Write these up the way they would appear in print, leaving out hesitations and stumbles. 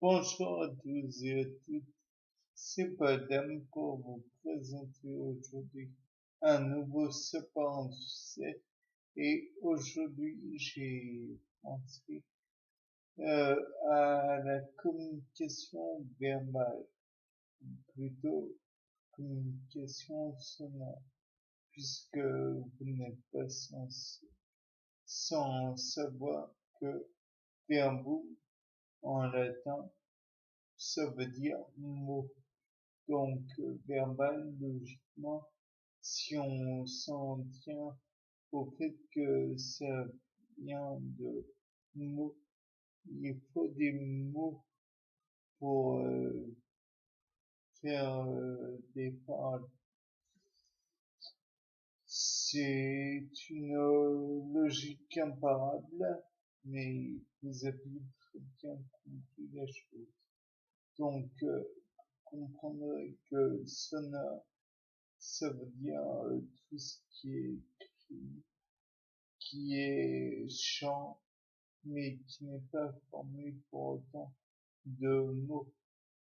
Bonjour à tous et à toutes, c'est Badam pour vous présenter aujourd'hui un nouveau sapin du set et aujourd'hui j'ai pensé à la communication verbale, plutôt communication sonore, puisque vous n'êtes pas sans savoir que verbum en latin ça veut dire mot. Donc, verbal, logiquement, si on s'en tient au fait que ça vient de mots, il faut des mots pour faire des paroles. C'est une logique imparable, mais vous avez très bien compris la chose. Donc, vous comprendrez que sonore ça veut dire tout ce qui est écrit, qui est chant, mais qui n'est pas formé pour autant de mots.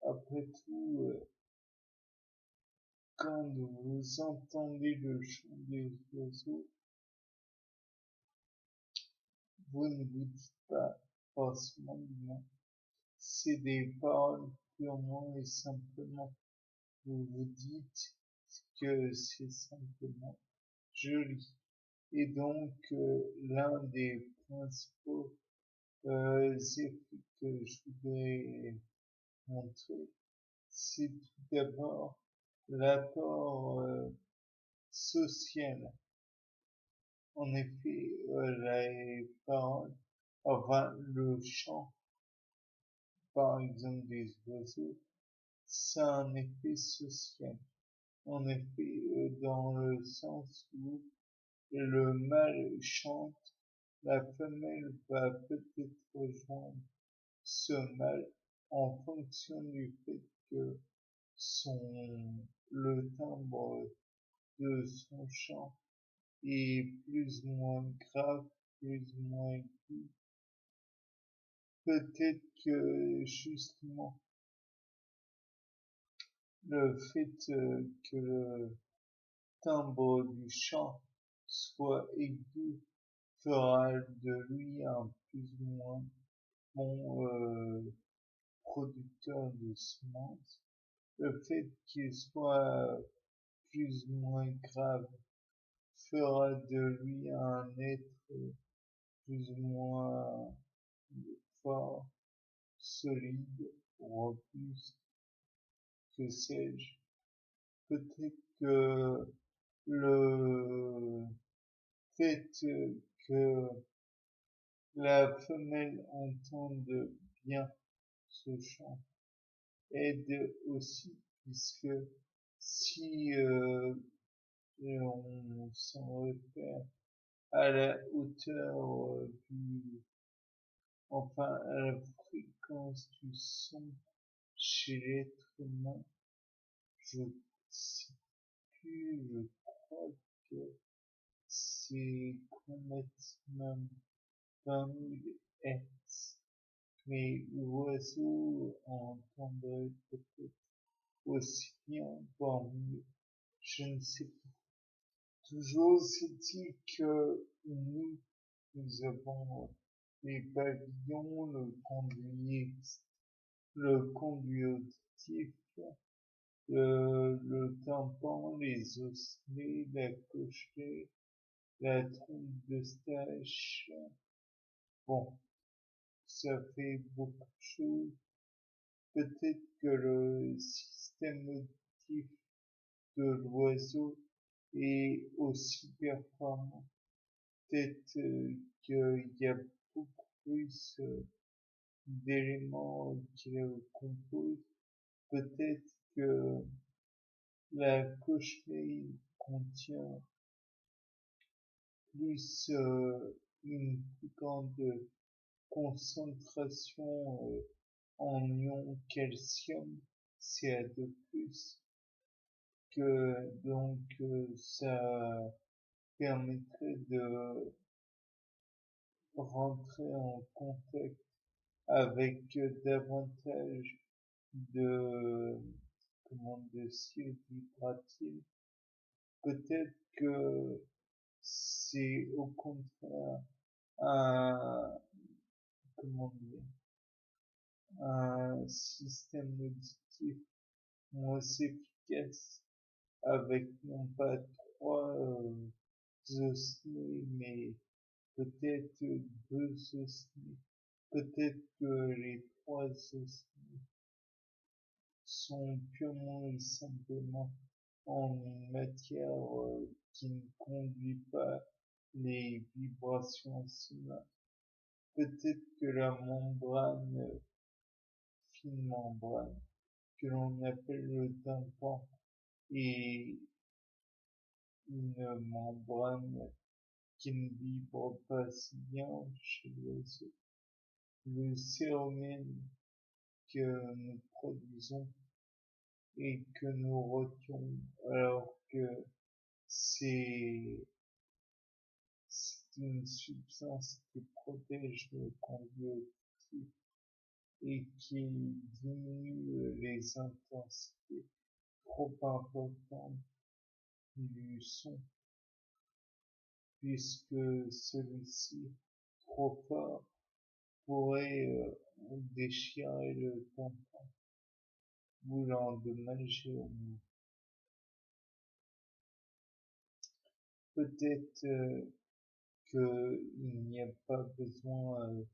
Après tout, quand vous entendez le chant des oiseaux, vous ne vous dites pas forcément du mot. C'est des paroles purement et simplement. Vous vous dites que c'est simplement joli. Et donc, l'un des principaux effets que je voudrais montrer, c'est tout d'abord l'apport social. En effet, les paroles, enfin le chant, par exemple des oiseaux, ça a un effet social. En effet, dans le sens où le mâle chante, la femelle va peut-être rejoindre ce mâle en fonction du fait que le timbre de son chant est plus ou moins grave, plus ou moins aigu. Peut-être que justement le fait que le timbre du chant soit aigu fera de lui un plus ou moins bon producteur de semences. Le fait qu'il soit plus ou moins grave fera de lui un être plus ou moins fort, solide, robuste, que sais-je. Peut-être que le fait que la femelle entende bien ce chant aide aussi, puisque si on s'en réfère à la hauteur enfin à la fréquence du son chez l'être humain, je sais plus, je crois que c'est complètement 20 000 Hz. Mais l'oiseau entendrait peut-être aussi bien, voire mieux. Je ne sais pas. Toujours c'est-il que nous avons les pavillons, le conduit auditif, le tympan, les osselets, la cochlée, la trompe d'Eustache. Bon, ça fait beaucoup de choses. Peut-être que le système auditif de l'oiseau est aussi performant. Peut-être qu'il y a beaucoup plus d'éléments qui le composent. Peut-être que la cochenille contient plus une plus grande concentration en ion calcium, Ca2+, que donc ça permettrait de rentrer en contact avec davantage de, comment dire, vibratif. Peut-être que c'est au contraire un, comment dire, un système auditif moins efficace avec non pas trois osselets, mais peut-être deux osselets. Peut-être que les trois osselets sont purement et simplement en matière qui ne conduit pas les vibrations sonores. Peut-être que la membrane, fine membrane, que l'on appelle le tympan, est une membrane qui ne vibre pas si bien chez l'oiseau. Le cérumen que nous produisons et que nous retenons alors que c'est une substance qui protège le conduit auditif et qui diminue les intensités trop importantes du son, puisque celui-ci, trop fort, pourrait déchirer le tympan ou l'endommager au moins. Peut-être qu'il n'y a pas besoin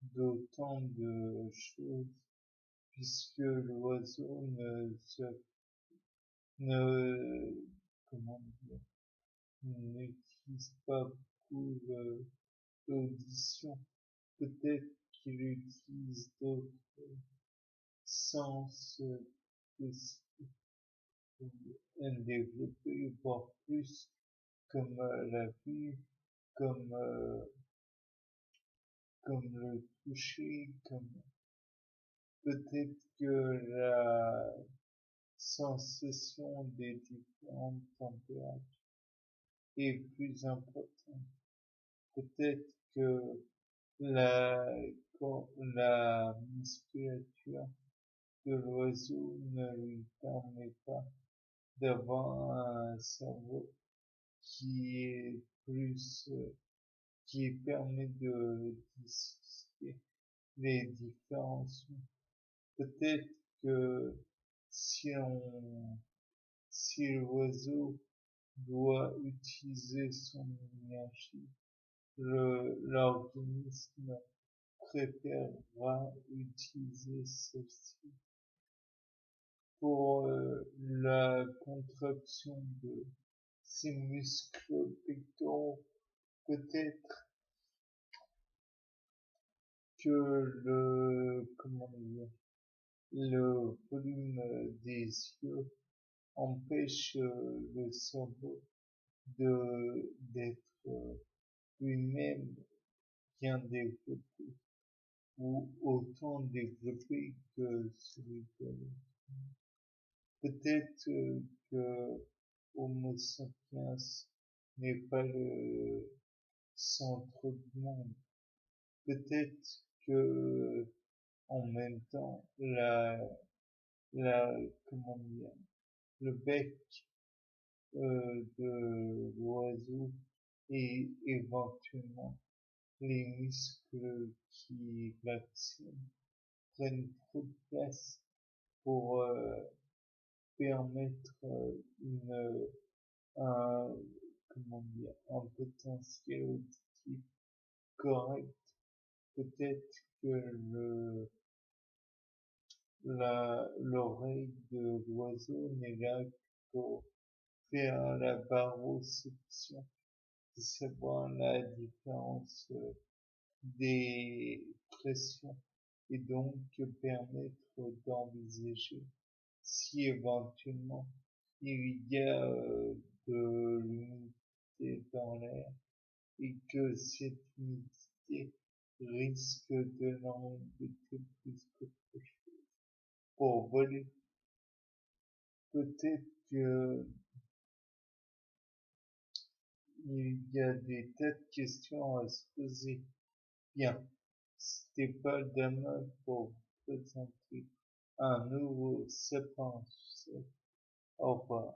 d'autant de choses, puisque l'oiseau ne, comment dire, n'utilise pas beaucoup d'audition. Peut-être qu'il utilise d'autres sens aussi développés, voire plus, comme la vue, comme, comme le toucher, comme peut-être que la sensation des différentes températures est plus importante. Peut-être que la, la musculature de l'oiseau ne lui permet pas d'avoir un cerveau qui est plus, qui permet de dissocier les différents sons. Peut-être que si si l'oiseau doit utiliser son énergie, l'organisme préférera utiliser celle-ci pour la contraction de ses muscles pectoraux. Peut-être que comment dire, le volume des yeux empêche le cerveau d'être lui-même bien développé ou autant développé que celui de l'autre. Peut-être que Homo sapiens n'est pas le centre du monde. Peut-être que en même temps la comment dire, le bec de l'oiseau et éventuellement les muscles qui l'actionnent prennent trop de place pour permettre un, comment dire, un potentiel auditif correct. Peut-être que l'oreille de l'oiseau n'est là que pour faire la baroception, de savoir la différence des pressions et donc permettre d'envisager si éventuellement il y a de l'humidité dans l'air et que cette humidité risque de l'embêter plus qu'autre chose pour voler. Peut-être que il y a des tas de questions à se poser. Bien. c'était pas demain pour présenter un nouveau séquence. Au revoir.